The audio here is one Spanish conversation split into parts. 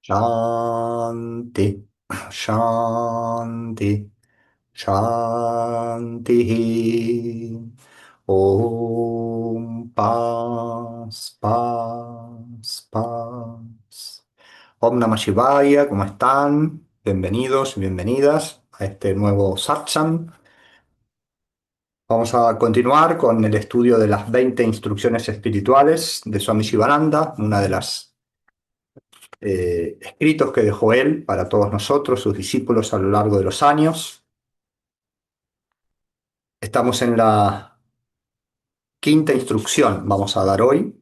Shanti, Shanti, Shanti. Om, paz, paz, paz. Om Namah Shivaya, ¿cómo están? Bienvenidos y bienvenidas a este nuevo satsang. Vamos a continuar con el estudio de las 20 instrucciones espirituales de Swami Shivananda, una de las escritos que dejó él para todos nosotros, sus discípulos, a lo largo de los años. Estamos en la quinta instrucción, vamos a dar hoy.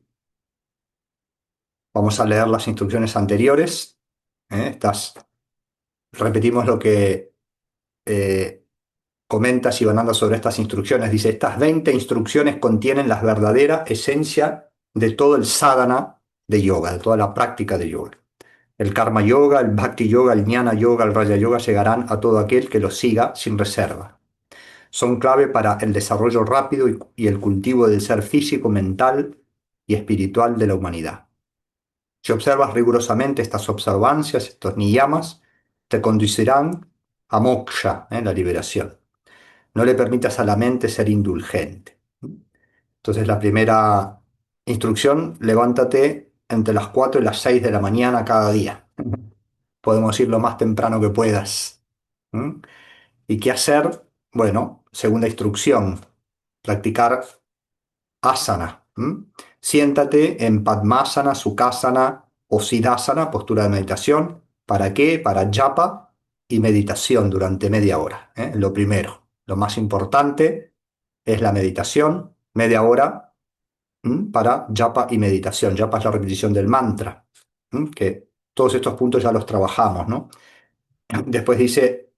Vamos a leer las instrucciones anteriores. Repetimos lo que eh, comenta Sivananda sobre estas instrucciones. Dice, estas 20 instrucciones contienen la verdadera esencia de todo el sadhana de yoga, de toda la práctica de yoga. El karma yoga, el bhakti yoga, el jnana yoga, el raya yoga llegarán a todo aquel que los siga sin reserva. Son clave para el desarrollo rápido y el cultivo del ser físico, mental y espiritual de la humanidad. Si observas rigurosamente estas observancias, estos niyamas, te conducirán a moksha, la liberación. No le permitas a la mente ser indulgente. Entonces, la primera instrucción, levántate entre las 4 y las 6 de la mañana cada día. Podemos ir lo más temprano que puedas. ¿Mm? ¿Y qué hacer? Bueno, segunda instrucción, practicar asana. Siéntate en Padmasana, Sukhasana o Siddhasana, postura de meditación. ¿Para qué? Para japa y meditación durante media hora. Lo primero, lo más importante es la meditación, media hora para japa y meditación. Japa es la repetición del mantra, que todos estos puntos ya los trabajamos, ¿no? Después dice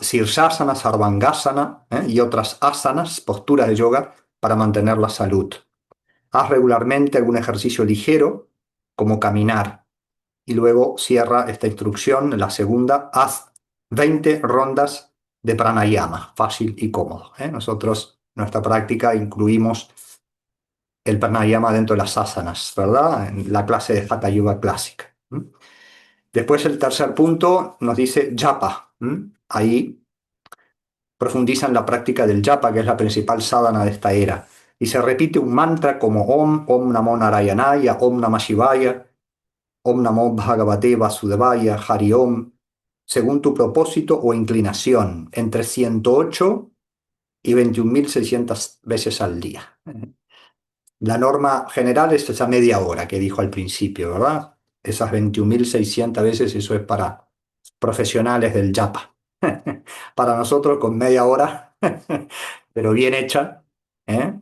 Sirsasana, Sarvangasana y otras asanas, posturas de yoga para mantener la salud. Haz regularmente algún ejercicio ligero, como caminar. Y luego cierra esta instrucción, la segunda, haz 20 rondas de pranayama, fácil y cómodo. Nosotros, en nuestra práctica, incluimos el pranayama dentro de las asanas, ¿verdad? En la clase de Hatha Yoga clásica. Después el tercer punto nos dice japa. Ahí profundizan la práctica del japa, que es la principal sadhana de esta era. Y se repite un mantra como Om, Om Namo Narayanaya, Om Namah Shivaya, Om Namo Bhagavate Vasudevaya, Hari Om, según tu propósito o inclinación, entre 108 y 21.600 veces al día. La norma general es esa media hora que dijo al principio, ¿verdad? Esas 21.600 veces, eso es para profesionales del japa. Para nosotros con media hora, pero bien hecha, ¿eh?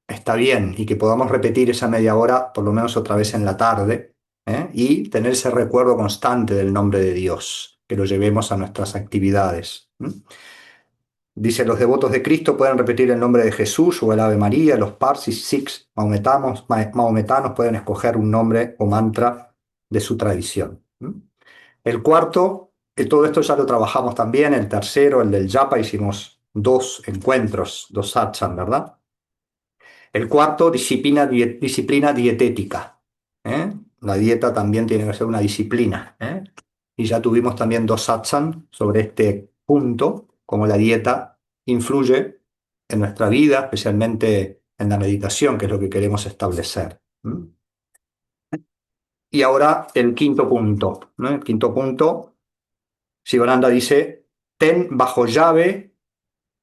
Está bien, y que podamos repetir esa media hora por lo menos otra vez en la tarde, y tener ese recuerdo constante del nombre de Dios, que lo llevemos a nuestras actividades. Dice, los devotos de Cristo pueden repetir el nombre de Jesús o el Ave María, los Parsis, Sikhs, mahometanos pueden escoger un nombre o mantra de su tradición. El cuarto, todo esto ya lo trabajamos también, el tercero, el del Japa, hicimos dos encuentros, dos satsang, ¿verdad? El cuarto, disciplina dietética. ¿eh? La dieta también tiene que ser una disciplina. Y ya tuvimos también dos satsang sobre este punto, cómo la dieta influye en nuestra vida, especialmente en la meditación, que es lo que queremos establecer. Y ahora el quinto punto. ¿no? El quinto punto, Sivananda dice, ten bajo llave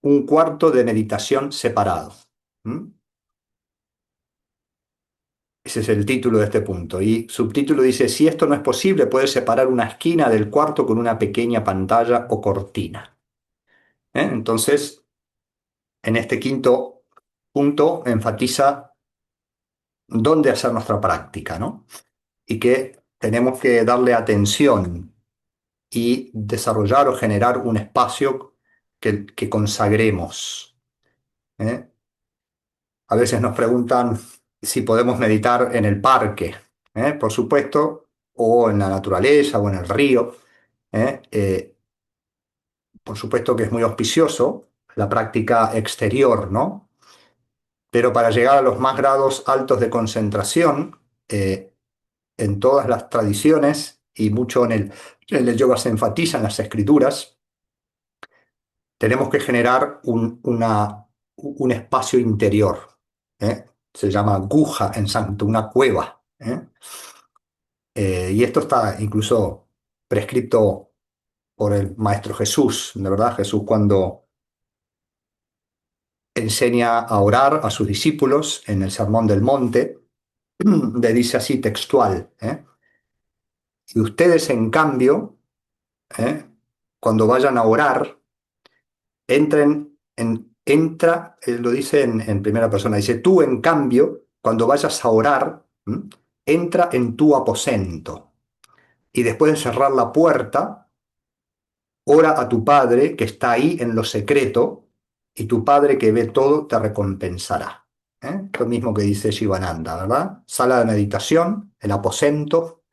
un cuarto de meditación separado. Ese es el título de este punto. Y subtítulo dice, si esto no es posible, puedes separar una esquina del cuarto con una pequeña pantalla o cortina. Entonces, en este quinto punto enfatiza dónde hacer nuestra práctica, ¿no? Y que tenemos que darle atención y desarrollar o generar un espacio que consagremos. ¿eh? A veces nos preguntan si podemos meditar en el parque, por supuesto, o en la naturaleza o en el río. ¿eh? Por supuesto que es muy auspicioso la práctica exterior, ¿no? Pero para llegar a los más grados altos de concentración, en todas las tradiciones y mucho en el yoga se enfatiza en las escrituras, tenemos que generar un espacio interior. ¿Eh? Se llama guja en santo, una cueva. ¿Eh? Y esto está incluso prescrito por el Maestro Jesús, de verdad, Jesús cuando enseña a orar a sus discípulos en el Sermón del Monte, le dice así textual, ¿eh? Y ustedes en cambio, ¿eh? Cuando vayan a orar, lo dice en primera persona, dice, tú en cambio, cuando vayas a orar, ¿m? Entra en tu aposento y después de cerrar la puerta, ora a tu Padre que está ahí en lo secreto y tu Padre que ve todo te recompensará. ¿Eh? Lo mismo que dice Shivananda, ¿verdad? Sala de meditación, el aposento,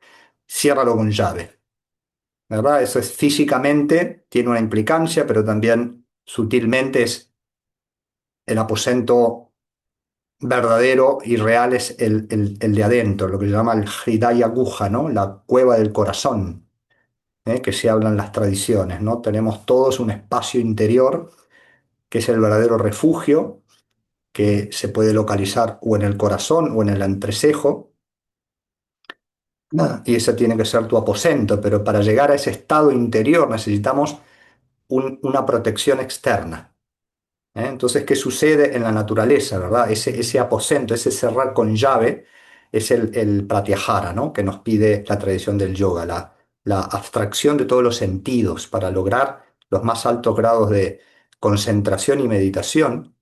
ciérralo con llave, ¿verdad? Eso es físicamente, tiene una implicancia, pero también sutilmente es el aposento verdadero y real es el de adentro, lo que se llama el Hridaya Guha, ¿no? La cueva del corazón, que se habla en las tradiciones, ¿no? Tenemos todos un espacio interior que es el verdadero refugio, que se puede localizar o en el corazón o en el entrecejo, y ese tiene que ser tu aposento, pero para llegar a ese estado interior necesitamos una protección externa. Entonces, ¿qué sucede en la naturaleza, verdad? Ese aposento, ese cerrar con llave, es el pratyahara, ¿no? Que nos pide la tradición del yoga, la abstracción de todos los sentidos para lograr los más altos grados de concentración y meditación.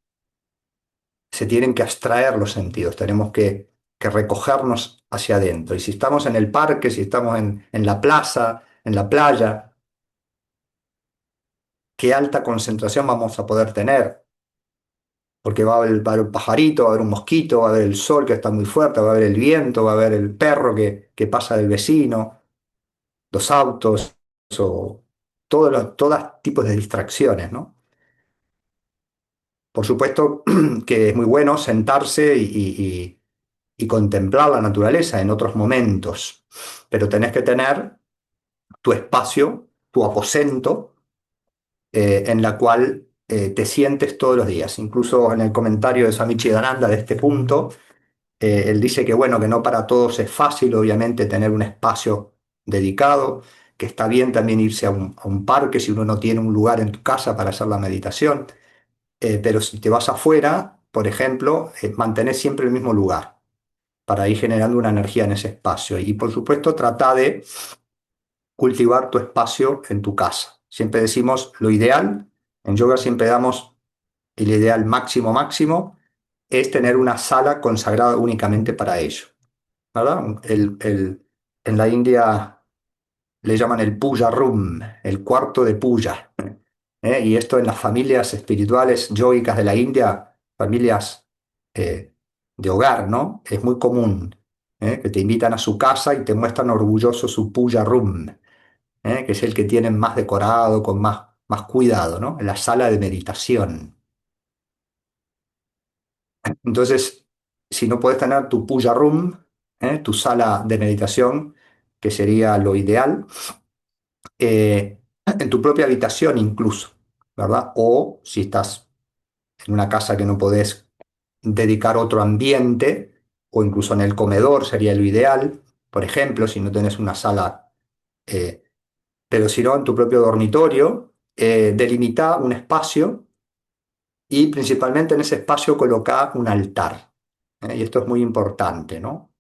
Se tienen que abstraer los sentidos, tenemos que recogernos hacia adentro. Y si estamos en el parque, si estamos en la plaza, en la playa, ¿qué alta concentración vamos a poder tener? Porque va a haber un pajarito, va a haber un mosquito, va a haber el sol que está muy fuerte, va a haber el viento, va a haber el perro que pasa del vecino, los autos, o todos tipos de distracciones, ¿no? Por supuesto que es muy bueno sentarse y contemplar la naturaleza en otros momentos, pero tenés que tener tu espacio, tu aposento, en la cual te sientes todos los días. Incluso en el comentario de Swami Chidananda de este punto, él dice que bueno, que no para todos es fácil, obviamente, tener un espacio dedicado, que está bien también irse a un parque si uno no tiene un lugar en tu casa para hacer la meditación, pero si te vas afuera, por ejemplo, mantener siempre el mismo lugar para ir generando una energía en ese espacio. Y por supuesto, trata de cultivar tu espacio en tu casa. Siempre decimos lo ideal, en yoga siempre damos el ideal máximo máximo, es tener una sala consagrada únicamente para ello, ¿verdad? En la India le llaman el puja room, el cuarto de puja. Y esto en las familias espirituales yogicas de la India, familias eh, de hogar, ¿no? Es muy común, que te invitan a su casa y te muestran orgulloso su puja room, que es el que tienen más decorado, con más cuidado, ¿no? La sala de meditación. Entonces, si no puedes tener tu puja room, tu sala de meditación, que sería lo ideal, en tu propia habitación incluso, ¿verdad? O si estás en una casa que no podés dedicar otro ambiente, o incluso en el comedor sería lo ideal, por ejemplo, si no tenés una sala, eh, pero si no, en tu propio dormitorio, delimita un espacio y principalmente en ese espacio coloca un altar. Y esto es muy importante, ¿no?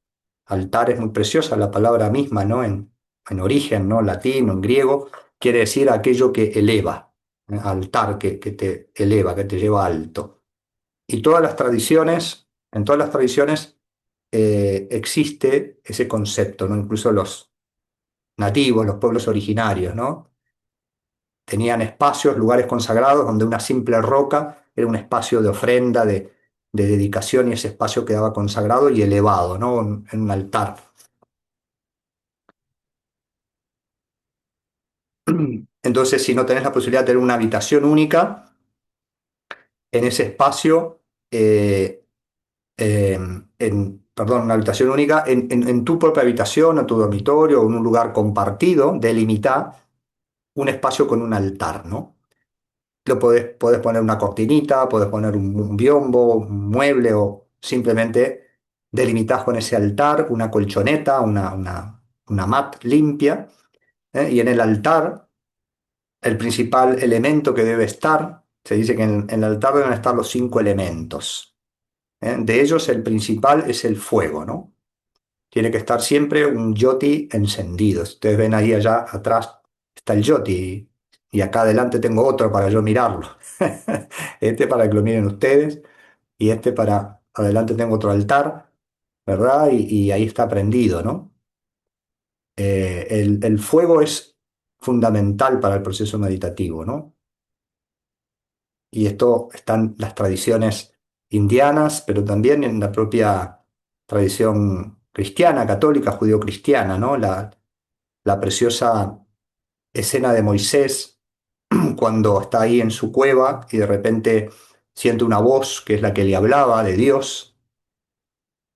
Altar es muy preciosa, la palabra misma, ¿no? En origen, ¿no? Latín o en griego, quiere decir aquello que eleva, altar que te eleva, que te lleva alto. Y en todas las tradiciones existe ese concepto, ¿no? Incluso los nativos, los pueblos originarios, ¿no? Tenían espacios, lugares consagrados donde una simple roca era un espacio de ofrenda, de dedicación y ese espacio quedaba consagrado y elevado, ¿no? En un altar. Entonces, si no tenés la posibilidad de tener una habitación única, en ese espacio, eh, en perdón, una habitación única, en tu propia habitación o tu dormitorio o en un lugar compartido, delimita un espacio con un altar, ¿no? Podés poner una cortinita, podés poner un biombo, un mueble o simplemente delimitas con ese altar una colchoneta, una mat limpia, ¿eh? Y en el altar, el principal elemento que debe estar, se dice que en el altar deben estar los cinco elementos, ¿eh? De ellos el principal es el fuego, ¿no? Tiene que estar siempre un yoti encendido. Si ustedes ven ahí allá atrás está el yoti y acá adelante tengo otro para yo mirarlo. Este para que lo miren ustedes y este para adelante tengo otro altar, ¿verdad? Y ahí está prendido, ¿no? El fuego es fundamental para el proceso meditativo, ¿no? Y esto está en las tradiciones indianas, pero también en la propia tradición cristiana, católica, judío-cristiana, ¿no? La preciosa escena de Moisés cuando está ahí en su cueva y de repente siente una voz que es la que le hablaba de Dios.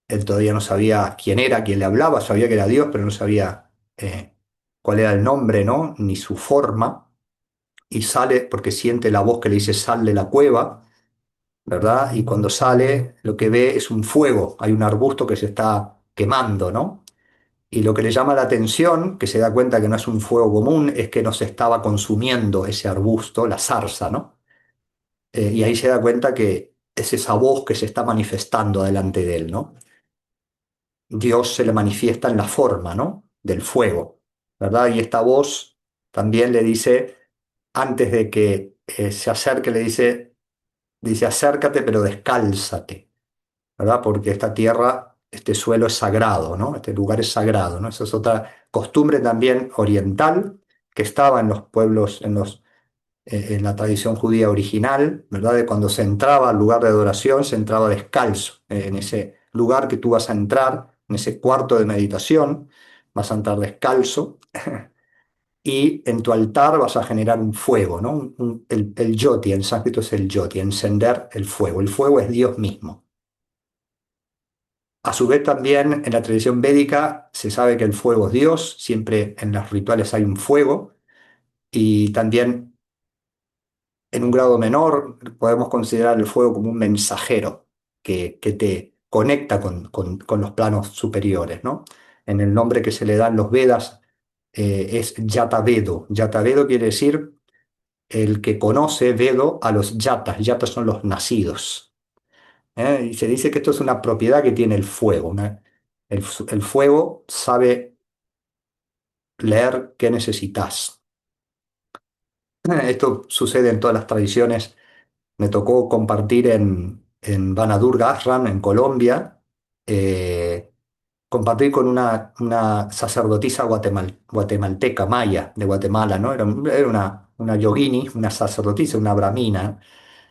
Él todavía no sabía quién era, quién le hablaba, sabía que era Dios, pero no sabía cuál era el nombre, ¿no? Ni su forma. Y sale porque siente la voz que le dice sal de la cueva, ¿verdad? Y cuando sale, lo que ve es un fuego, hay un arbusto que se está quemando, ¿no? Y lo que le llama la atención, que se da cuenta que no es un fuego común, es que no se estaba consumiendo ese arbusto, la zarza, ¿no? Y ahí se da cuenta que es esa voz que se está manifestando delante de él, ¿no? Dios se le manifiesta en la forma, ¿no? Del fuego, ¿verdad? Y esta voz también le dice, antes de que se acerque, dice, acércate, pero descálzate, ¿verdad? Porque esta tierra, este suelo es sagrado, ¿no? Este lugar es sagrado, ¿no? Esa es otra costumbre también oriental que estaba en los pueblos, en la tradición judía original, ¿verdad? De cuando se entraba al lugar de adoración, se entraba descalzo, en ese lugar que tú vas a entrar, en ese cuarto de meditación, vas a entrar descalzo y en tu altar vas a generar un fuego, ¿no? El yoti, en sánscrito es el yoti, encender el fuego. El fuego es Dios mismo. A su vez también en la tradición védica se sabe que el fuego es Dios, siempre en los rituales hay un fuego y también en un grado menor podemos considerar el fuego como un mensajero que te conecta con los planos superiores, ¿no? En el nombre que se le dan los Vedas es Yatavedo. Yatavedo quiere decir el que conoce Vedo a los yatas. Yatas son los nacidos. Y se dice que esto es una propiedad que tiene el fuego. El fuego sabe leer qué necesitas. Esto sucede en todas las tradiciones. Me tocó compartir en Vanadurga Ashram, en Colombia, eh, compartir con una sacerdotisa guatemalteca, maya, de Guatemala, ¿no? Era una yogini, una sacerdotisa, una brahmina,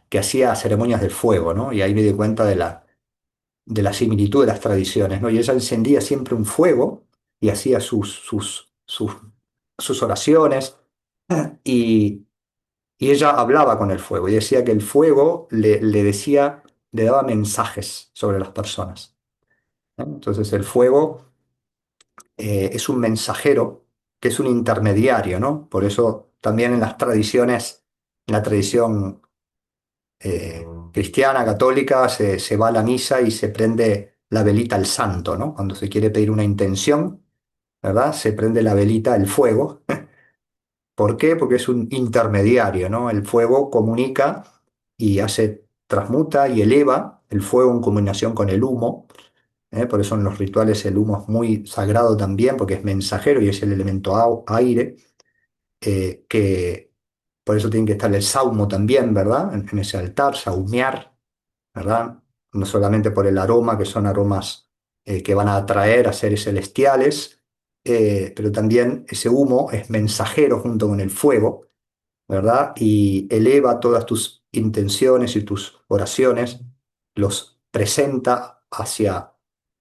que hacía ceremonias del fuego, ¿no? Y ahí me di cuenta de la similitud de las tradiciones, ¿no? Y ella encendía siempre un fuego y hacía sus oraciones y, y ella hablaba con el fuego y decía que el fuego le decía, le daba mensajes sobre las personas, ¿no? Entonces el fuego es un mensajero que es un intermediario, ¿no? Por eso también en las tradiciones, en la tradición cristiana, católica, se va a la misa y se prende la velita al santo, ¿no? Cuando se quiere pedir una intención, ¿verdad? Se prende la velita, el fuego. ¿Por qué? Porque es un intermediario, ¿no? El fuego comunica y transmuta y eleva el fuego en combinación con el humo. Por eso en los rituales el humo es muy sagrado también, porque es mensajero y es el elemento aire, que por eso tiene que estar el saumo también, ¿verdad? En ese altar, saumear, ¿verdad? No solamente por el aroma, que son aromas que van a atraer a seres celestiales, pero también ese humo es mensajero junto con el fuego, ¿verdad? Y eleva todas tus intenciones y tus oraciones, los presenta hacia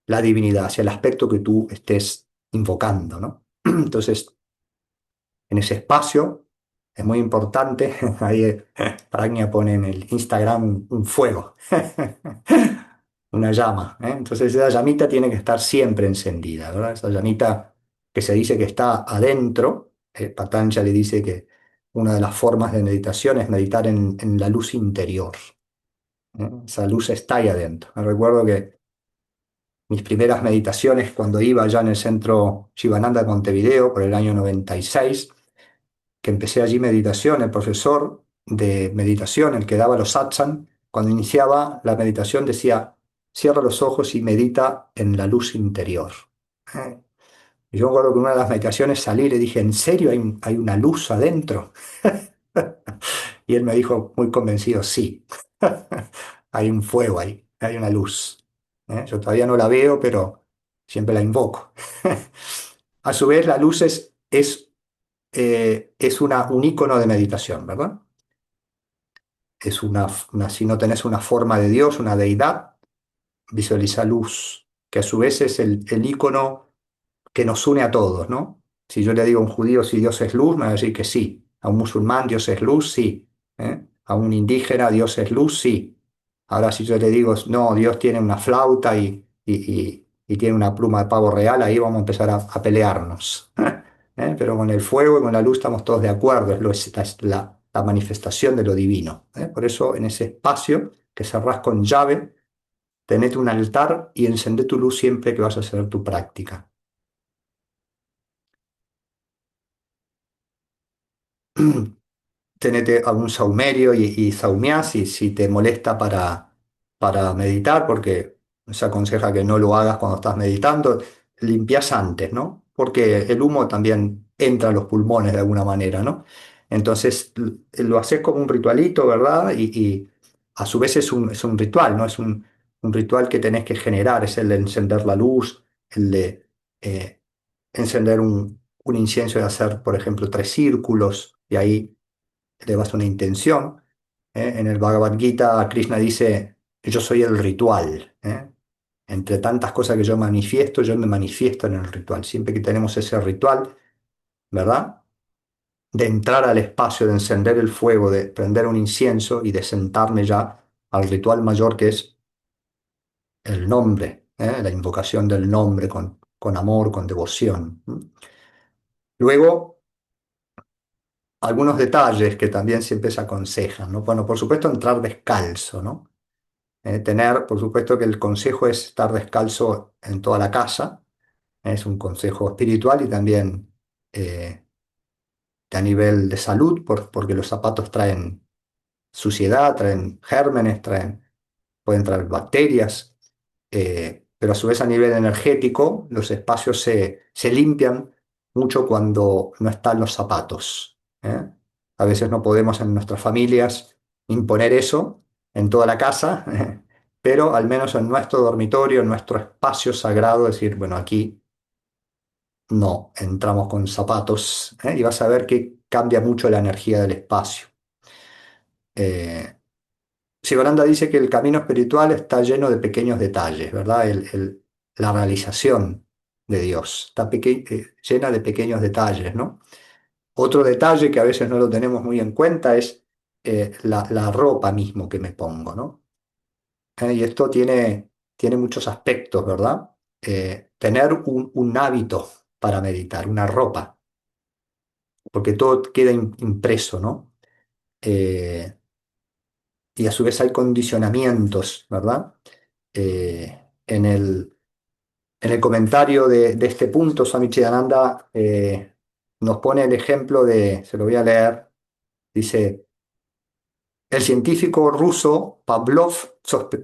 la divinidad, hacia el aspecto que tú estés invocando, ¿no? Entonces, en ese espacio es muy importante, ahí Pragna pone en el Instagram un fuego. una llama, ¿eh? Entonces esa llamita tiene que estar siempre encendida, ¿verdad? Esa llamita que se dice que está adentro, Patanjali dice que una de las formas de meditación es meditar en la luz interior, ¿eh? Esa luz está ahí adentro. Me recuerdo que mis primeras meditaciones cuando iba allá en el centro Shivananda de Montevideo por el año 96, que empecé allí meditación, el profesor de meditación, el que daba los satsang, cuando iniciaba la meditación decía, cierra los ojos y medita en la luz interior. ¿Eh? Y yo me acuerdo que en una de las meditaciones salí y le dije, ¿en serio hay una luz adentro? Y él me dijo muy convencido, sí, hay un fuego ahí, hay una luz. Yo todavía no la veo, pero siempre la invoco. A su vez, la luz es un icono de meditación, ¿verdad? Es si no tenés una forma de Dios, una deidad, visualiza luz, que a su vez es el icono que nos une a todos, ¿no? Si yo le digo a un judío si Dios es luz, me va a decir que sí. A un musulmán Dios es luz, sí. ¿Eh? A un indígena Dios es luz, sí. Ahora si yo le digo, no, Dios tiene una flauta y tiene una pluma de pavo real, ahí vamos a empezar a pelearnos. Pero con el fuego y con la luz estamos todos de acuerdo, es la manifestación de lo divino. Por eso en ese espacio que cerrás con llave, tenete un altar y encendé tu luz siempre que vas a hacer tu práctica. Tenete algún saumerio y saumeás si te molesta para meditar, porque se aconseja que no lo hagas cuando estás meditando, limpias antes, ¿no? Porque el humo también entra a los pulmones de alguna manera, ¿no? Entonces lo haces como un ritualito, ¿verdad? Y a su vez es un ritual, ¿no? Es un ritual que tenés que generar, es el de encender la luz, el de encender un incienso y hacer, por ejemplo, 3 círculos, y ahí elevas una intención. En el Bhagavad Gita, Krishna dice, yo soy el ritual. Entre tantas cosas que yo me manifiesto en el ritual. Siempre que tenemos ese ritual, ¿verdad? De entrar al espacio, de encender el fuego, de prender un incienso y de sentarme ya al ritual mayor que es el nombre, la invocación del nombre con amor, con devoción. Luego, algunos detalles que también siempre se aconsejan, ¿no? Bueno, por supuesto, entrar descalzo, ¿no? Por supuesto que el consejo es estar descalzo en toda la casa, es un consejo espiritual y también eh, a nivel de salud, porque los zapatos traen suciedad, traen gérmenes, pueden traer bacterias, pero a su vez a nivel energético los espacios se limpian mucho cuando no están los zapatos. A veces no podemos en nuestras familias imponer eso en toda la casa, pero al menos en nuestro dormitorio, en nuestro espacio sagrado, decir, bueno, aquí no entramos con zapatos, y vas a ver que cambia mucho la energía del espacio. Eh, Sivananda dice que el camino espiritual está lleno de pequeños detalles, ¿verdad? La realización de Dios está llena de pequeños detalles, ¿no? Otro detalle que a veces no lo tenemos muy en cuenta es la ropa mismo que me pongo, ¿no? Y esto tiene muchos aspectos, ¿verdad? Tener un hábito para meditar, una ropa, porque todo queda impreso, ¿no? Eh, y a su vez hay condicionamientos, ¿verdad? En el comentario de este punto, Swami Chidananda nos pone el ejemplo se lo voy a leer, dice, el científico ruso Pavlov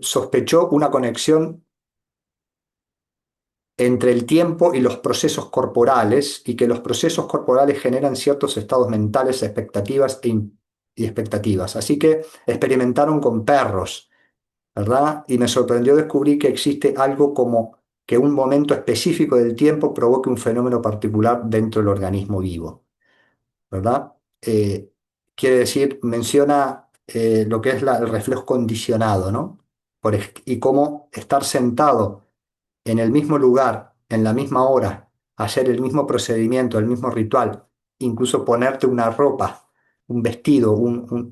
sospechó una conexión entre el tiempo y los procesos corporales y que los procesos corporales generan ciertos estados mentales, expectativas y expectativas. Así que experimentaron con perros, ¿verdad? Y me sorprendió descubrir que existe algo como que un momento específico del tiempo provoque un fenómeno particular dentro del organismo vivo, ¿verdad? Quiere decir, menciona lo que es el reflejo condicionado, ¿no? Y cómo estar sentado en el mismo lugar, en la misma hora, hacer el mismo procedimiento, el mismo ritual, incluso ponerte una ropa, un vestido,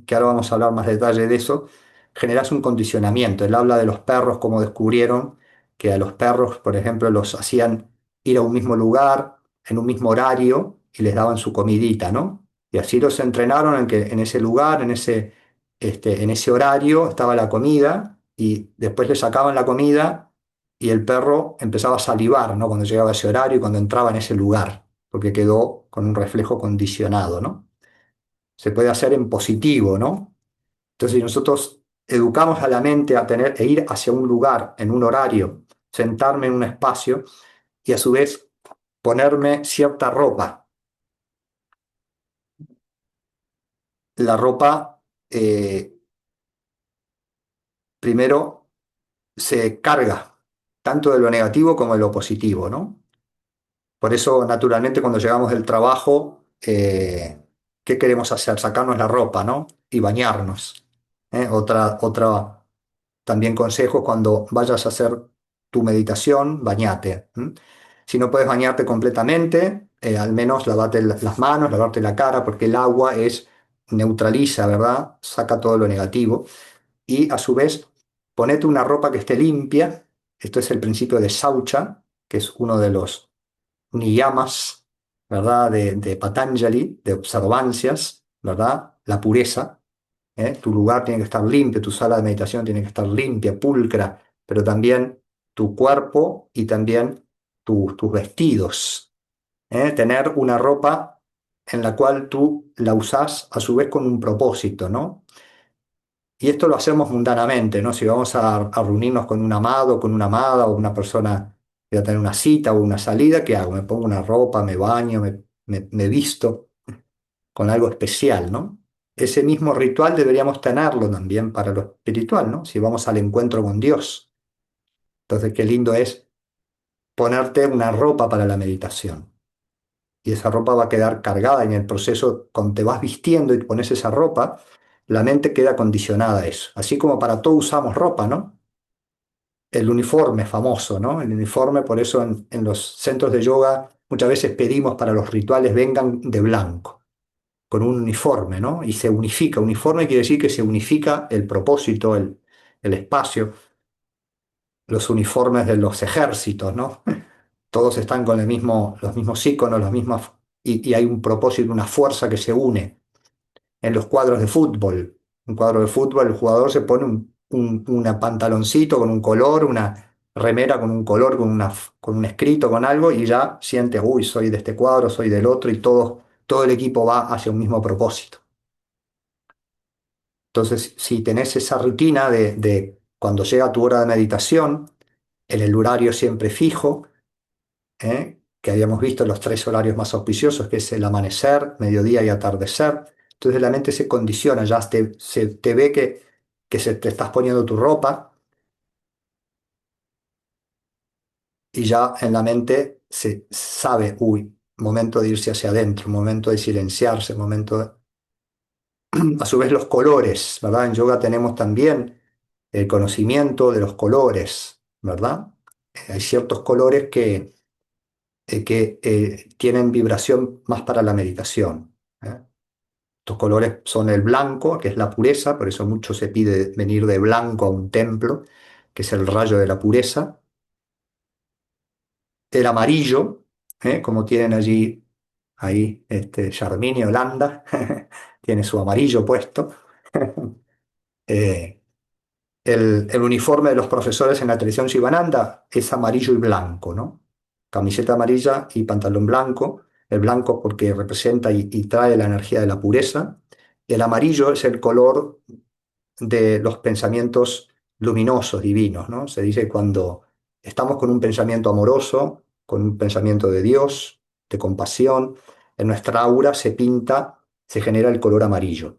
que ahora vamos a hablar más detalle de eso, generás un condicionamiento. Él habla de los perros, cómo descubrieron que a los perros, por ejemplo, los hacían ir a un mismo lugar, en un mismo horario, y les daban su comidita, ¿no? Y así los entrenaron en que en ese lugar, en ese horario estaba la comida, y después le sacaban la comida y el perro empezaba a salivar, ¿no? Cuando llegaba a ese horario y cuando entraba en ese lugar, porque quedó con un reflejo condicionado, ¿no? Se puede hacer en positivo, ¿no? Entonces, si nosotros educamos a la mente a tener e ir hacia un lugar, en un horario, sentarme en un espacio y a su vez ponerme cierta ropa. La ropa, primero, se carga tanto de lo negativo como de lo positivo, ¿no? Por eso, naturalmente, cuando llegamos del trabajo, ¿qué queremos hacer? Sacarnos la ropa, ¿no? Y bañarnos. Otra también consejo, cuando vayas a hacer tu meditación, bañate. ¿M? Si no puedes bañarte completamente, al menos lavate las manos, lavarte la cara, porque el agua neutraliza, ¿verdad? Saca todo lo negativo. Y a su vez, ponete una ropa que esté limpia. Esto es el principio de Saucha, que es uno de los niyamas, ¿verdad? De Patanjali, de observancias, ¿verdad? La pureza. Tu lugar tiene que estar limpio, tu sala de meditación tiene que estar limpia, pulcra, pero también tu cuerpo y también tus vestidos. Tener una ropa en la cual tú la usás a su vez con un propósito, ¿no? Y esto lo hacemos mundanamente, ¿no? Si vamos a reunirnos con un amado, con una amada o una persona que va a tener una cita o una salida, ¿qué hago? Me pongo una ropa, me baño, me visto con algo especial, ¿no? Ese mismo ritual deberíamos tenerlo también para lo espiritual, ¿no? Si vamos al encuentro con Dios. Entonces, qué lindo es ponerte una ropa para la meditación. Y esa ropa va a quedar cargada en el proceso, cuando te vas vistiendo y pones esa ropa, la mente queda condicionada a eso. Así como para todo usamos ropa, ¿no? El uniforme famoso, ¿no? El uniforme, por eso en los centros de yoga muchas veces pedimos para los rituales vengan de blanco con un uniforme, ¿no? Y se unifica. Uniforme quiere decir que se unifica el propósito, el espacio, los uniformes de los ejércitos, ¿no? Todos están con los mismos iconos, y hay un propósito, una fuerza que se une. En los cuadros de fútbol, un cuadro de fútbol, el jugador se pone una pantaloncito con un color, una remera con un color, con un escrito, con algo, y ya siente, uy, soy de este cuadro, soy del otro, y todo el equipo va hacia un mismo propósito. Entonces, si tenés esa rutina de cuando llega tu hora de meditación, en el horario siempre fijo, que habíamos visto los tres horarios más auspiciosos, que es el amanecer, mediodía y atardecer, entonces la mente se condiciona, ya te ve que se te estás poniendo tu ropa y ya en la mente se sabe, uy, momento de irse hacia adentro, momento de silenciarse, A su vez los colores, ¿verdad? En yoga tenemos también el conocimiento de los colores, ¿verdad? Hay ciertos colores que tienen vibración más para la meditación. ¿Eh? Estos colores son el blanco, que es la pureza, por eso mucho se pide venir de blanco a un templo, que es el rayo de la pureza. El amarillo, como tienen allí, ahí, Charmini y Holanda, tiene su amarillo puesto. Eh, el uniforme de los profesores en la televisión Shivananda es amarillo y blanco, ¿no? Camiseta amarilla y pantalón blanco. El blanco porque representa y trae la energía de la pureza. El amarillo es el color de los pensamientos luminosos, divinos, ¿no? Se dice que cuando estamos con un pensamiento amoroso, con un pensamiento de Dios, de compasión, en nuestra aura se pinta, se genera el color amarillo.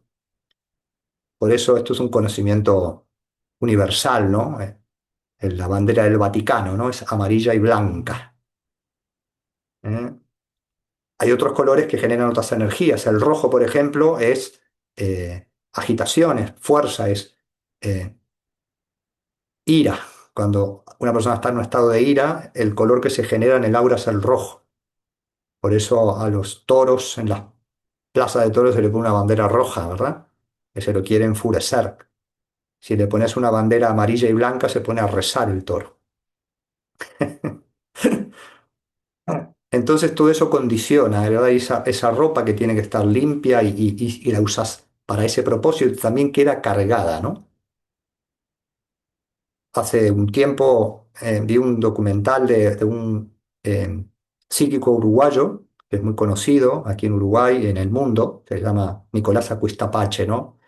Por eso esto es un conocimiento universal, ¿no? La bandera del Vaticano, ¿no? Es amarilla y blanca. ¿Eh? Hay otros colores que generan otras energías. El rojo, por ejemplo, es agitación, es fuerza, es eh, ira. Cuando una persona está en un estado de ira, el color que se genera en el aura es el rojo. Por eso a los toros, en las plazas de toros, se le pone una bandera roja, ¿verdad? Que se lo quiere enfurecer. Si le pones una bandera amarilla y blanca, se pone a rezar el toro. Entonces todo eso condiciona, ¿verdad? Y esa ropa que tiene que estar limpia y la usas para ese propósito, también queda cargada, ¿no? Hace un tiempo vi un documental de un psíquico uruguayo, que es muy conocido aquí en Uruguay, en el mundo, se llama Nicolás Acuistapache, ¿no?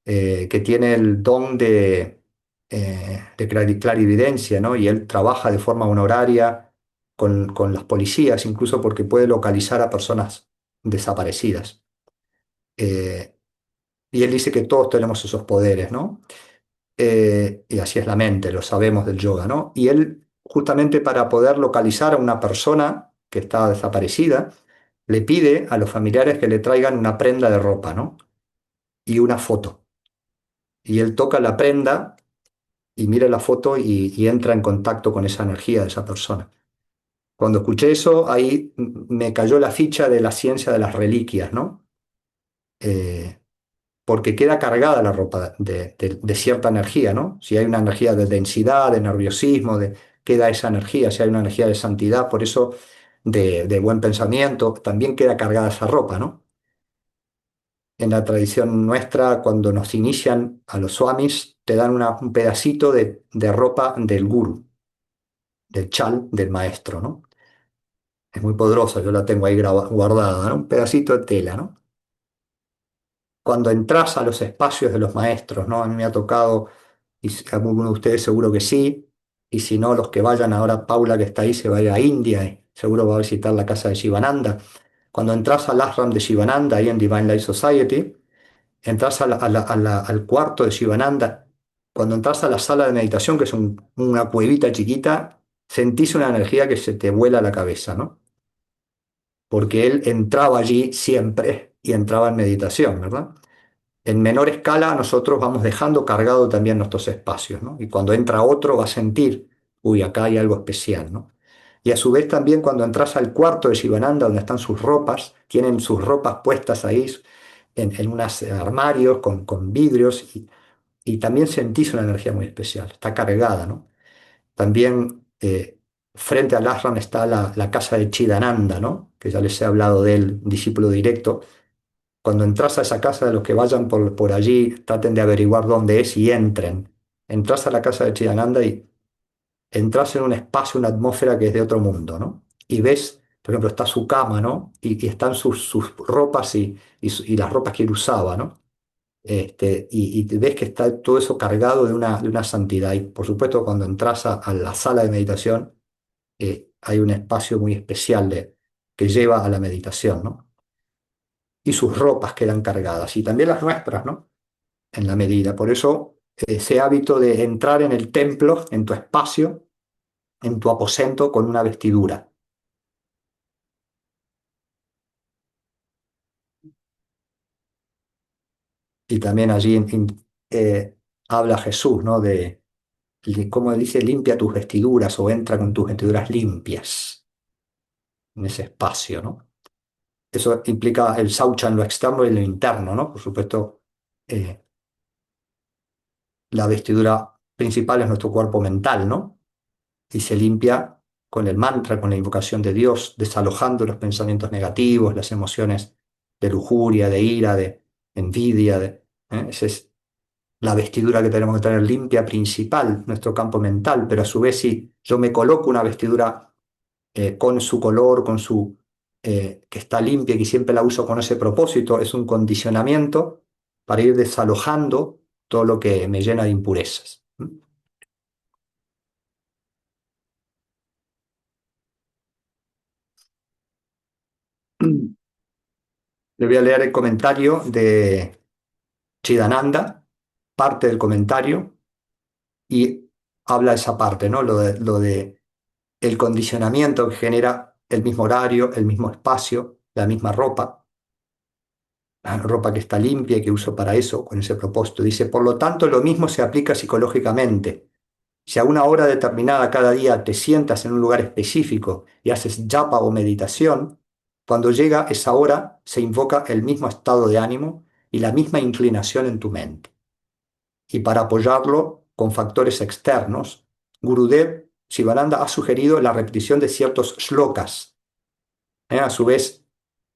Que tiene el don de clarividencia, ¿no? Y él trabaja de forma honoraria con las policías, incluso porque puede localizar a personas desaparecidas. Eh, y él dice que todos tenemos esos poderes, ¿no? Y así es la mente, lo sabemos del yoga, ¿no? Y él, justamente para poder localizar a una persona que está desaparecida, le pide a los familiares que le traigan una prenda de ropa, ¿no? Y una foto. Y él toca la prenda y mira la foto y entra en contacto con esa energía de esa persona. Cuando escuché eso, ahí me cayó la ficha de la ciencia de las reliquias, ¿no? Eh, Porque queda cargada la ropa de cierta energía, ¿no? Si hay una energía de densidad, de nerviosismo, queda esa energía, si hay una energía de santidad, por eso de buen pensamiento, también queda cargada esa ropa, ¿no? En la tradición nuestra, cuando nos inician a los swamis, te dan un pedacito de ropa del guru, del chal, del maestro, ¿no? Es muy poderosa, yo la tengo ahí guardada, ¿no? Un pedacito de tela, ¿no? Cuando entras a los espacios de los maestros, ¿no? A mí me ha tocado, y alguno de ustedes seguro que sí, y si no, los que vayan ahora, Paula que está ahí, se va a ir a India, y seguro va a visitar la casa de Shivananda. Cuando entras al ashram de Shivananda, ahí en Divine Life Society, entras al cuarto de Shivananda, cuando entras a la sala de meditación, que es una cuevita chiquita, sentís una energía que se te vuela a la cabeza, ¿no? Porque él entraba allí siempre y entraba en meditación, ¿verdad? En menor escala nosotros vamos dejando cargado también nuestros espacios, ¿no? Y cuando entra otro va a sentir, uy, acá hay algo especial, ¿no? Y a su vez también cuando entras al cuarto de Shivananda, donde están sus ropas, tienen sus ropas puestas ahí en unos armarios con vidrios y también sentís una energía muy especial, está cargada, ¿no? También frente al ashram está la casa de Chidananda, ¿no? Que ya les he hablado de él, discípulo directo. Cuando entras a esa casa, de los que vayan por allí, traten de averiguar dónde es y entren. Entras a la casa de Chidananda y entras en un espacio, una atmósfera que es de otro mundo, ¿no? Y ves, por ejemplo, está su cama, ¿no? Y están sus ropas y las ropas que él usaba, ¿no? Y ves que está todo eso cargado de una santidad. Y por supuesto, cuando entras a la sala de meditación, hay un espacio muy especial que lleva a la meditación, ¿no? Y sus ropas quedan cargadas, y también las nuestras, ¿no? En la medida. Por eso, ese hábito de entrar en el templo, en tu espacio, en tu aposento, con una vestidura. Y también allí habla Jesús, ¿no? De cómo dice, limpia tus vestiduras o entra con tus vestiduras limpias en ese espacio, ¿no? Eso implica el saucha en lo externo y en lo interno, ¿no? Por supuesto, eh, la vestidura principal es nuestro cuerpo mental, ¿no? Y se limpia con el mantra, con la invocación de Dios, desalojando los pensamientos negativos, las emociones de lujuria, de ira, de envidia. Esa es la vestidura que tenemos que tener limpia principal, nuestro campo mental, pero a su vez si yo me coloco una vestidura con su color, que está limpia y que siempre la uso con ese propósito, es un condicionamiento para ir desalojando todo lo que me llena de impurezas. Le voy a leer el comentario de Chidananda, parte del comentario, y habla esa parte, ¿no? Lo de el condicionamiento que genera el mismo horario, el mismo espacio, la misma ropa, la ropa que está limpia y que uso para eso, con ese propósito. Dice, por lo tanto, lo mismo se aplica psicológicamente. Si a una hora determinada cada día te sientas en un lugar específico y haces japa o meditación, cuando llega esa hora se invoca el mismo estado de ánimo y la misma inclinación en tu mente. y para apoyarlo con factores externos, Gurudev Sivananda ha sugerido la repetición de ciertos shlokas. A su vez,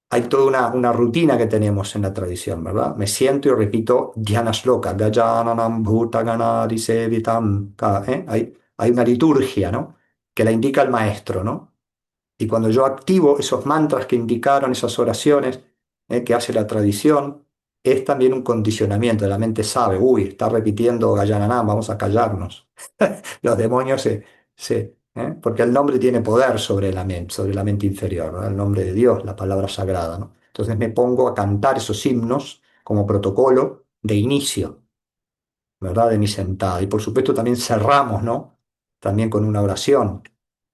hay toda una rutina que tenemos en la tradición, ¿verdad? Me siento y repito Dhyana Shloka, Gajananam Bhutaganadi Sevitam. Hay una liturgia, ¿no? Que la indica el maestro, ¿no? Y cuando yo activo esos mantras que indicaron, esas oraciones que hace la tradición, es también un condicionamiento. La mente sabe, uy, está repitiendo Gajananam, vamos a callarnos. Los demonios porque el nombre tiene poder sobre la mente inferior, ¿no? El nombre de Dios, la palabra sagrada, ¿no? Entonces me pongo a cantar esos himnos como protocolo de inicio, ¿verdad? De mi sentada. Y por supuesto también cerramos, ¿no? También con una oración.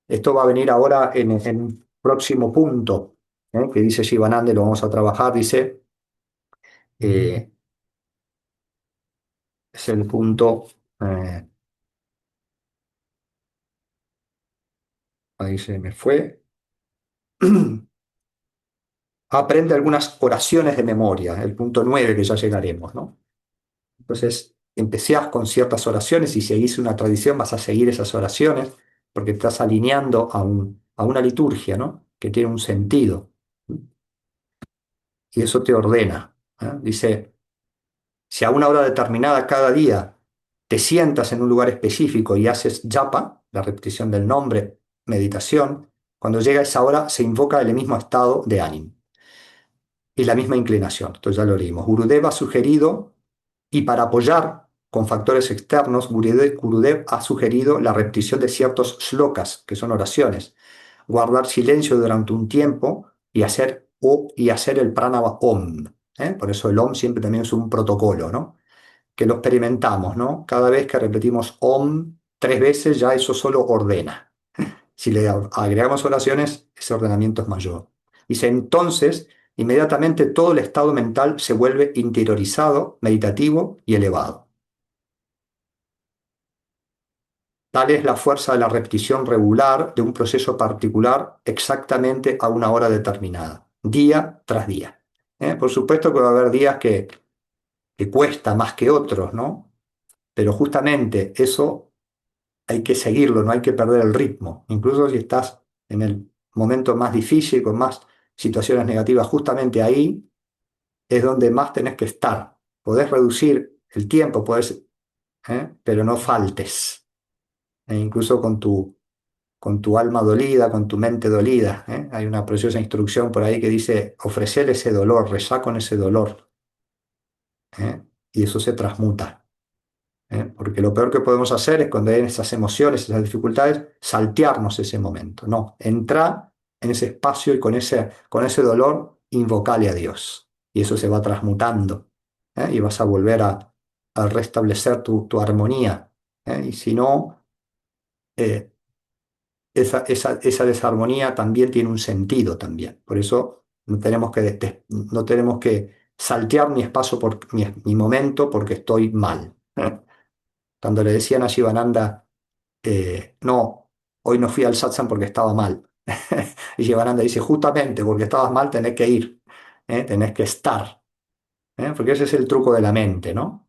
Esto va a venir ahora en un próximo punto, que dice Shivananda, lo vamos a trabajar, dice, eh, es el punto, eh, ahí se me fue. Aprende algunas oraciones de memoria, el punto 9 que ya llegaremos, ¿no? Entonces, empecés con ciertas oraciones y si seguís una tradición vas a seguir esas oraciones porque te estás alineando a una liturgia, ¿no? Que tiene un sentido y eso te ordena. Dice, si a una hora determinada cada día te sientas en un lugar específico y haces japa, la repetición del nombre, meditación, cuando llega esa hora se invoca el mismo estado de ánimo y la misma inclinación. Entonces ya lo leímos. Gurudev ha sugerido, y para apoyar con factores externos, Gurudev ha sugerido la repetición de ciertos shlokas, que son oraciones, guardar silencio durante un tiempo y hacer el pranava om. Por eso el om siempre también es un protocolo, ¿no? Que lo experimentamos, ¿no? Cada vez que repetimos om 3 veces, ya eso solo ordena. Si le agregamos oraciones, ese ordenamiento es mayor. Dice, entonces, inmediatamente todo el estado mental se vuelve interiorizado, meditativo y elevado. Tal es la fuerza de la repetición regular de un proceso particular exactamente a una hora determinada, día tras día. Por supuesto que va a haber días que cuesta más que otros, ¿no? Pero justamente eso hay que seguirlo, no hay que perder el ritmo. Incluso si estás en el momento más difícil, con más situaciones negativas, justamente ahí es donde más tenés que estar. Podés reducir el tiempo, pero no faltes. Incluso con tu alma dolida, con tu mente dolida. Hay una preciosa instrucción por ahí que dice, ofrecer ese dolor, rezá con ese dolor. Y eso se transmuta. Porque lo peor que podemos hacer es cuando hay esas emociones, esas dificultades, saltearnos ese momento. No, entra en ese espacio y con ese dolor, invocale a Dios. Y eso se va transmutando. Y vas a volver a restablecer tu armonía. Y si no, eh, esa desarmonía también tiene un sentido también. Por eso no tenemos que saltear mi espacio, mi momento porque estoy mal. Cuando le decían a Shivananda, no, hoy no fui al satsang porque estaba mal. Y Shivananda dice, justamente porque estabas mal tenés que ir, tenés que estar, porque ese es el truco de la mente, ¿no?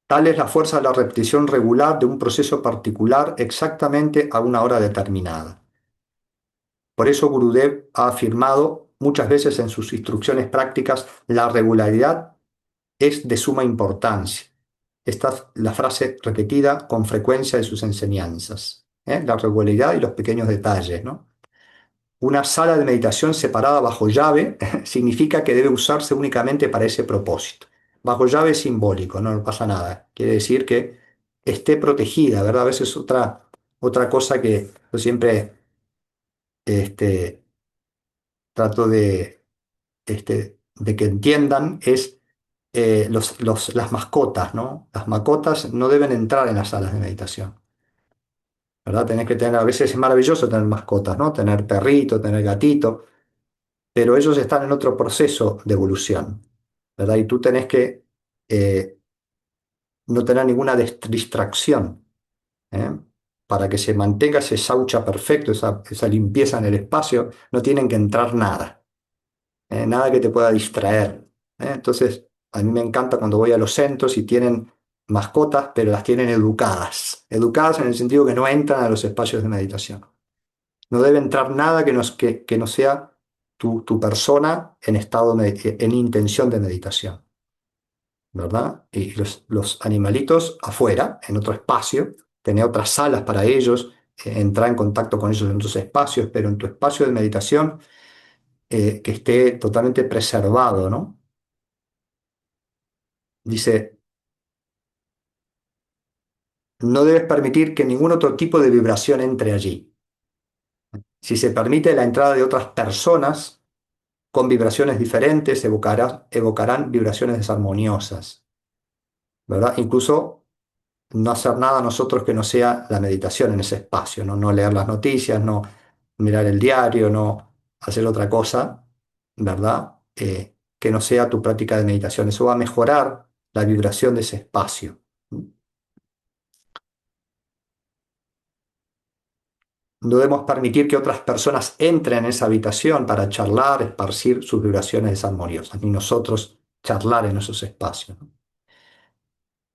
Tal es la fuerza de la repetición regular de un proceso particular exactamente a una hora determinada. Por eso Gurudev ha afirmado muchas veces en sus instrucciones prácticas, la regularidad es de suma importancia. Esta es la frase repetida con frecuencia de sus enseñanzas. La regularidad y los pequeños detalles, ¿no? Una sala de meditación separada bajo llave significa que debe usarse únicamente para ese propósito. Bajo llave es simbólico, no pasa nada. Quiere decir que esté protegida, ¿verdad? A veces otra cosa que yo siempre este, trato de que entiendan es las mascotas, ¿no? Las mascotas no deben entrar en las salas de meditación, ¿verdad? Tenés que tener, a veces es maravilloso tener mascotas, ¿no? Tener perrito, tener gatito, pero ellos están en otro proceso de evolución, ¿verdad? Y tú tenés que no tener ninguna distracción, ¿eh? para que se mantenga ese saucha perfecto, esa limpieza en el espacio, no tienen que entrar nada, nada que te pueda distraer. Entonces, a mí me encanta cuando voy a los centros y tienen mascotas, pero las tienen educadas. Educadas en el sentido que no entran a los espacios de meditación. No debe entrar nada que no sea tu persona en en intención de meditación, ¿verdad? Y los animalitos afuera, en otro espacio, tener otras salas para ellos, entrar en contacto con ellos en otros espacios, pero en tu espacio de meditación que esté totalmente preservado, ¿no? Dice, no debes permitir que ningún otro tipo de vibración entre allí. Si se permite la entrada de otras personas con vibraciones diferentes, evocarán vibraciones desarmoniosas, ¿verdad? Incluso no hacer nada nosotros que no sea la meditación en ese espacio, ¿no? No leer las noticias, no mirar el diario, no hacer otra cosa, ¿verdad? Que no sea tu práctica de meditación. Eso va a mejorar la vibración de ese espacio. No debemos permitir que otras personas entren en esa habitación para charlar, esparcir sus vibraciones desarmoniosas, ni nosotros charlar en esos espacios, ¿no?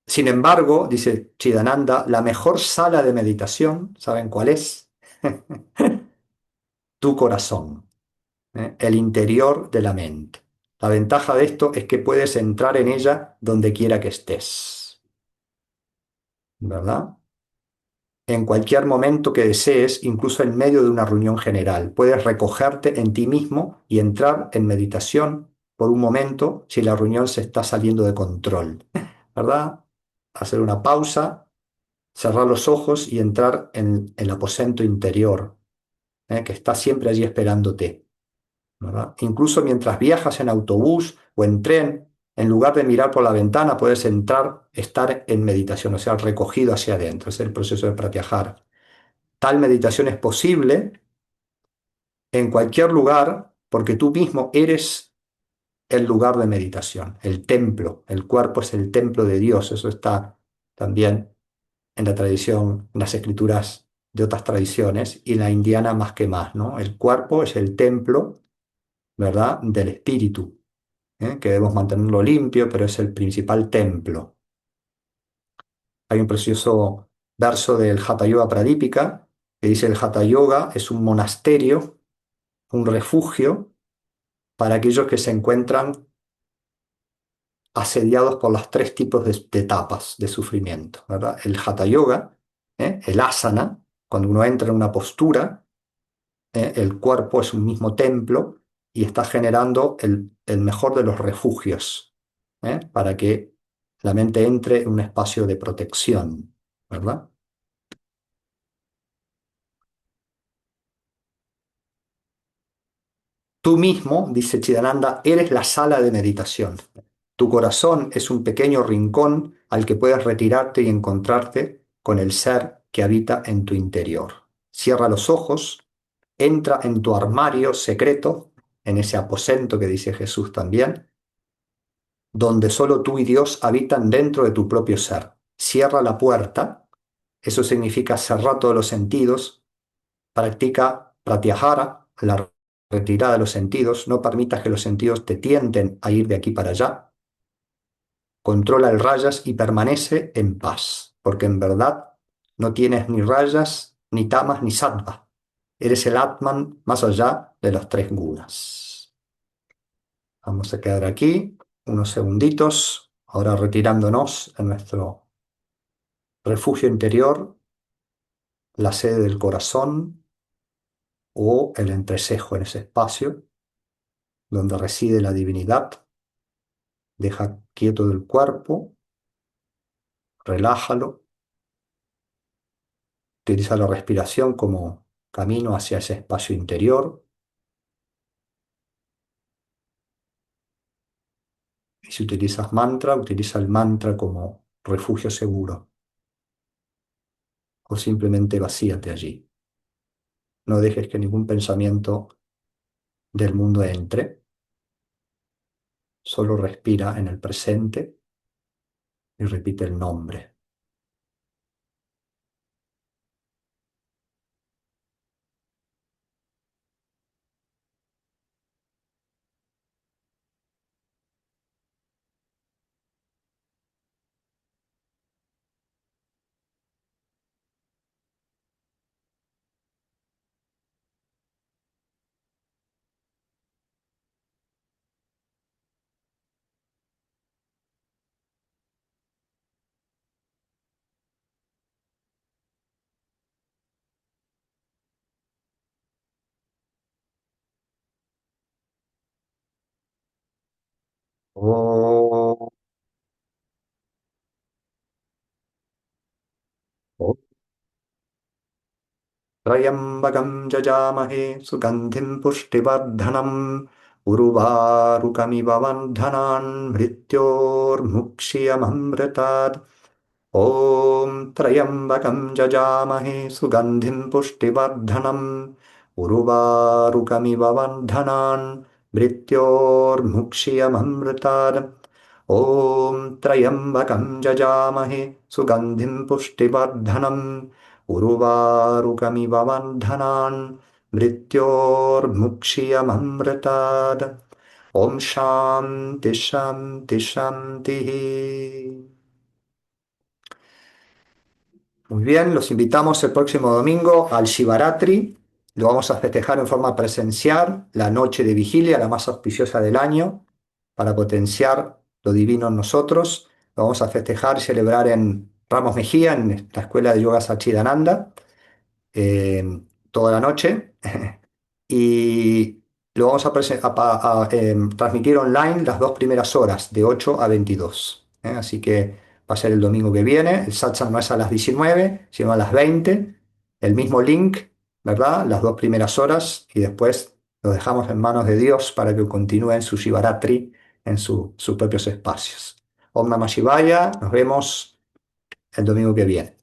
Sin embargo, dice Chidananda, la mejor sala de meditación, ¿saben cuál es? Tu corazón, el interior de la mente. La ventaja de esto es que puedes entrar en ella donde quiera que estés, ¿verdad? En cualquier momento que desees, incluso en medio de una reunión general. Puedes recogerte en ti mismo y entrar en meditación por un momento si la reunión se está saliendo de control, ¿verdad? Hacer una pausa, cerrar los ojos y entrar en el aposento interior, que está siempre allí esperándote, ¿verdad? Incluso mientras viajas en autobús o en tren, en lugar de mirar por la ventana, puedes entrar, estar en meditación, o sea, recogido hacia adentro. Es el proceso de pratyahara. Tal meditación es posible en cualquier lugar porque tú mismo eres el lugar de meditación, el templo. El cuerpo es el templo de Dios. Eso está también en la tradición, en las escrituras de otras tradiciones y en la indiana más que más, ¿no? El cuerpo es el templo, ¿verdad?, del espíritu, que debemos mantenerlo limpio, pero es el principal templo. Hay un precioso verso del Hatha Yoga Pradipika que dice: el Hatha Yoga es un monasterio, un refugio para aquellos que se encuentran asediados por los tres tipos de etapas de sufrimiento, ¿verdad? El Hatha Yoga, el asana, cuando uno entra en una postura, el cuerpo es un mismo templo y está generando el mejor de los refugios, para que la mente entre en un espacio de protección, ¿verdad? Tú mismo, dice Chidananda, eres la sala de meditación. Tu corazón es un pequeño rincón al que puedes retirarte y encontrarte con el ser que habita en tu interior. Cierra los ojos, entra en tu armario secreto, en ese aposento que dice Jesús también, donde solo tú y Dios habitan dentro de tu propio ser. Cierra la puerta, eso significa cerrar todos los sentidos. Practica pratyahara, la retirada de los sentidos. No permitas que los sentidos te tienten a ir de aquí para allá. Controla el rayas y permanece en paz, porque en verdad no tienes ni rayas, ni tamas, ni sattva. Eres el Atman más allá de los tres gunas. Vamos a quedar aquí unos segunditos, ahora retirándonos en nuestro refugio interior, la sede del corazón o el entrecejo en ese espacio donde reside la divinidad. Deja quieto el cuerpo, relájalo, utiliza la respiración como camino hacia ese espacio interior. Y si utilizas mantra, utiliza el mantra como refugio seguro o simplemente vacíate allí. No dejes que ningún pensamiento del mundo entre, solo respira en el presente y repite el nombre. Oh, oh. त्र्यम्बकं जजामहे सुगन्धिं पुष्टिवर्धनम् उर्वारुकमिव बन्धनान् मृत्योर्मुक्षीयममृतात् ॐ त्र्यम्बकं जजामहे सुगन्धिं पुष्टिवर्धनम् उर्वारुकमिव बन्धनान् मृत्योर्मुक्षीयममृतात् ॐ त्र्यम्बकं जजामहे सुगन्धिं पुष्टिवर्धनम् उर्वारुकमिव बन्धनान् मृत्योर्मुक्षीयममृतात् ॐ शान्ति शान्ति शान्तिः। Muy bien, los invitamos el próximo domingo al Shivaratri. Lo vamos a festejar en forma presencial, la noche de vigilia, la más auspiciosa del año, para potenciar lo divino en nosotros. Lo vamos a festejar y celebrar en Ramos Mejía, en la Escuela de Yoga Sachidananda, toda la noche. Y lo vamos a transmitir online las dos primeras horas, de 8 a 22. Así que va a ser el domingo que viene. El satsang no es a las 19, sino a las 20. El mismo link, ¿verdad? Las dos primeras horas y después lo dejamos en manos de Dios para que continúen su Shivaratri en sus propios espacios. Om Namah Shivaya, nos vemos el domingo que viene.